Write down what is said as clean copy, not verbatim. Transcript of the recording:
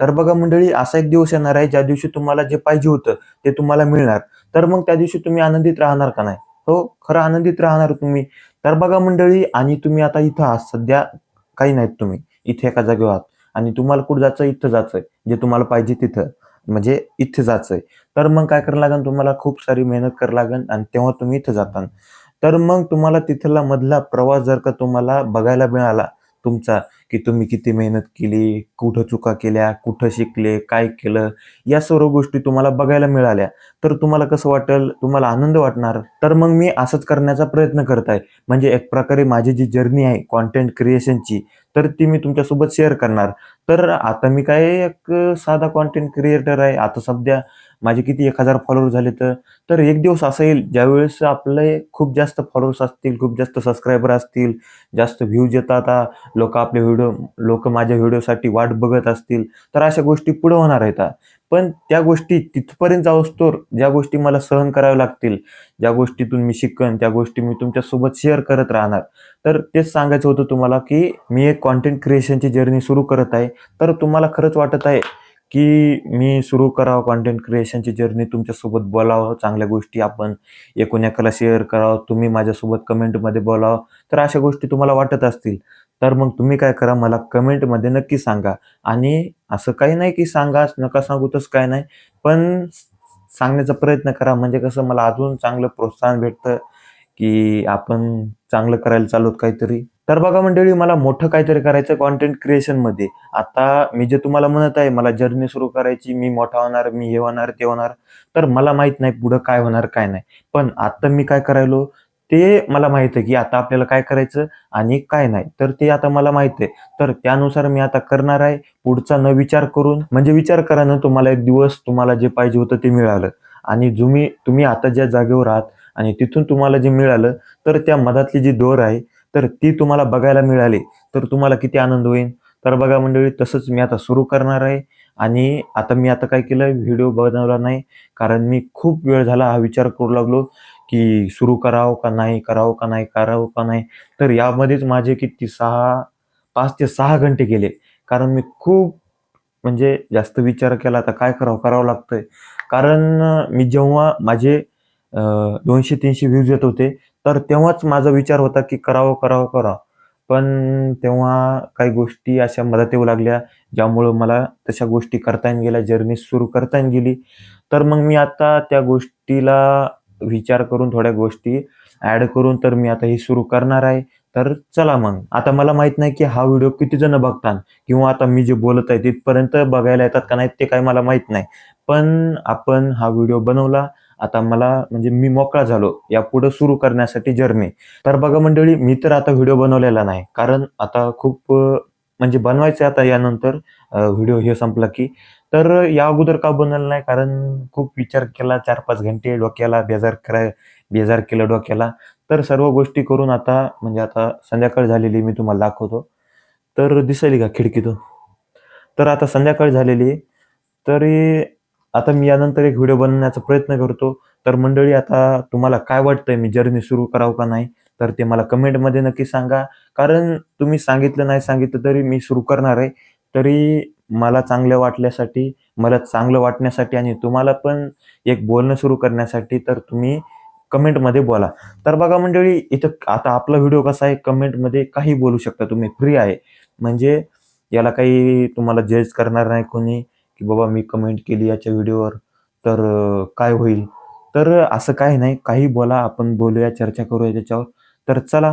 तर बघा मंडळी, असा एक दिवस येणार आहे ज्या दिवशी तुम्हाला जे पाहिजे होतं ते तुम्हाला मिळणार. तर मग त्या दिवशी तुम्ही आनंदित राहणार का नाही? हो, खरं आनंदित राहणार तुम्ही. तर बघा मंडळी, आणि तुम्ही आता इथं आहात सध्या, काही नाहीत तुम्ही. इथे एका जागेवर आहात आणि तुम्हाला कुठं जायचं, इथं जायचंय. जे तुम्हाला पाहिजे तिथं, म्हणजे इथे जायचंय. तर मग काय करावं लागेल तुम्हाला, खूप सारी मेहनत करावी लागेल आणि तेव्हा तुम्ही इथं जाता. तर मग तुम्हाला तिथला मधला प्रवास जर का तुम्हाला बघायला मिळाला तुमचा, की तुम्ही किती मेहनत केली, कुठं चुका केल्या, कुठं शिकले, काय केलं, या सर्व गोष्टी तुम्हाला बघायला मिळाल्या, तर तुम्हाला कसं वाटेल? तुम्हाला आनंद वाटणार. तर मग मी असंच करण्याचा प्रयत्न करत आहे. म्हणजे एक प्रकारे माझी जी जर्नी आहे कंटेंट क्रिएशनची, तर ती मी तुमच्यासोबत शेअर करणार. तर आता मी काय एक साधा कंटेंट क्रिएटर आहे. आता सध्या माझे किती 1000 फॉलोअर झाले तर. तर एक दिवस असा येईल ज्यावेळेस आपले खूप जास्त फॉलोअर्स असतील, खूप जास्त सबस्क्रायबर असतील, जास्त व्ह्यूज येतात. लोक माझ्या व्हिडिओसाठी वाट बघत असतील, तर अशा गोष्टी पुढे होणार आहेत. पण त्या गोष्टी तिथपर्यंत जाऊस्तोवर ज्या गोष्टी मला सहन कराव्या लागतील, ज्या गोष्टीतून मी शिकन, त्या गोष्टी मी तुमच्यासोबत शेअर करत राहणार. तर तेच सांगायचं होतं तुम्हाला, की मी एक कंटेंट क्रिएशनची जर्नी सुरू करत आहे. तर तुम्हाला खरंच वाटत आहे की मी सुरू करावं कंटेंट क्रिएशनची जर्नी, तुमच्यासोबत बोलावं, चांगल्या गोष्टी आपण एकूण एकाला शेअर करावं, तुम्ही माझ्यासोबत कमेंटमध्ये बोलावं, तर अशा गोष्टी तुम्हाला वाटत असतील, तर मग तुम्ही काय करा, मला कमेंटमध्ये नक्की सांगा. आणि असं काही नाही की सांगाच, नका सांगू तसं काही नाही, पण सांगण्याचा प्रयत्न करा. म्हणजे कसं मला अजून चांगलं प्रोत्साहन भेटतं, की आपण चांगलं करायला चाललोत काहीतरी. तर बघा मंडळी, मला मोठं काहीतरी करायचं कंटेंट क्रिएशनमध्ये. आता मी जे तुम्हाला म्हणत आहे, मला जर्नी सुरू करायची, मी मोठा होणार, मी हे होणार, ते होणार. तर मला माहीत नाही पुढं काय होणार, काय नाही. पण आता मी काय करायलो, ते मला माहीत आहे, की आता आपल्याला काय करायचं आणि काय नाही. तर ते आता मला माहीत आहे. तर त्यानुसार मी आता करणार आहे. पुढचा न विचार करून, म्हणजे विचार करा ना, तुम्हाला एक दिवस तुम्हाला जे पाहिजे होतं ते मिळालं आणि तुम्ही आता ज्या जागेवर आहात आणि तिथून तुम्हाला जे मिळालं, तर त्या मधातली जी दोर आहे, तर ती तुम्हाला बघायला मिळाली, तर तुम्हाला किती आनंद होईल. तर बघा मंडळी, तसंच मी आता सुरू करणार आहे. आणि आता मी काय केलं, व्हिडिओ बनवला नाही, कारण मी खूप वेळ झाला हा विचार करू लागलो, की सुरू करावं का नाही, करावं का नाही, करावं का नाही. तर यामध्येच माझे किती 5 ते 6 घंटे गेले. कारण मी खूप, म्हणजे जास्त विचार केला, आता काय करावं, करावं लागतंय. कारण मी जेव्हा माझे 200-300 व्ह्यूज येत होते, तर तेव्हाच माझा विचार होता, की करावं, करावं, करावं. पण तेव्हा काही गोष्टी अशा मदत येऊ लागल्या, ज्यामुळं मला तशा गोष्टी करता येऊन गेल्या, जर्नी सुरू करता येऊन गेली. तर मग मी आता त्या गोष्टीला विचार करून, थोड्या गोष्टी ॲड करून, तर मी आता ही सुरू करणार आहे. तर चला मग. आता मला माहीत नाही, की हा व्हिडिओ किती जण बघतात किंवा आता मी जे बोलत आहे तिथपर्यंत बघायला येतात का नाही, ते काही मला माहीत नाही. पण आपण हा व्हिडिओ बनवला. आता मला, म्हणजे मी मोकळा झालो यापुढे सुरू करण्यासाठी जर्नी. तर बघा मंडळी, मी तर आता व्हिडिओ बनवलेला नाही. कारण आता खूप म्हणजे बनवायचं आहे आता यानंतर, व्हिडिओ हे संपला की. तर या अगोदर का बनवलं नाही, कारण खूप विचार केला, 4-5 घंटे डोक्याला बेजार केलं डोक्याला. तर सर्व गोष्टी करून आता, म्हणजे आता संध्याकाळ झालेली, मी तुम्हाला दाखवतो. तर दिसेल का खिडकीतून? तर आता संध्याकाळ झालेली आहे. तरी आता मी यानंतर एक व्हिडिओ बनवण्याचा प्रयत्न करतो. तर मंडळी, आता तुम्हाला काय वाटतंय, मी जर्नी सुरू करावं का नाही? तर ते मला कमेंटमध्ये नक्की सांगा. कारण तुम्ही सांगितलं नाही सांगितलं तरी मी सुरू करणार आहे. तरी मला चांगलं वाटल्यासाठी, मला चांगलं वाटण्यासाठी आणि तुम्हाला पण एक बोलणं सुरू करण्यासाठी, तर तुम्ही कमेंटमध्ये बोला. तर बघा मंडळी, इथं आता आपला व्हिडिओ कसा आहे, कमेंटमध्ये काही बोलू शकता तुम्ही, फ्री आहे. म्हणजे याला काही तुम्हाला जज करणार नाही कोणी, की बाबा मी कमेंट केली याच्या व्हिडिओवर, तर काय होईल? तर असं काही नाही, काही बोला, आपण बोलूया, चर्चा करूया त्याच्यावर. तर चला,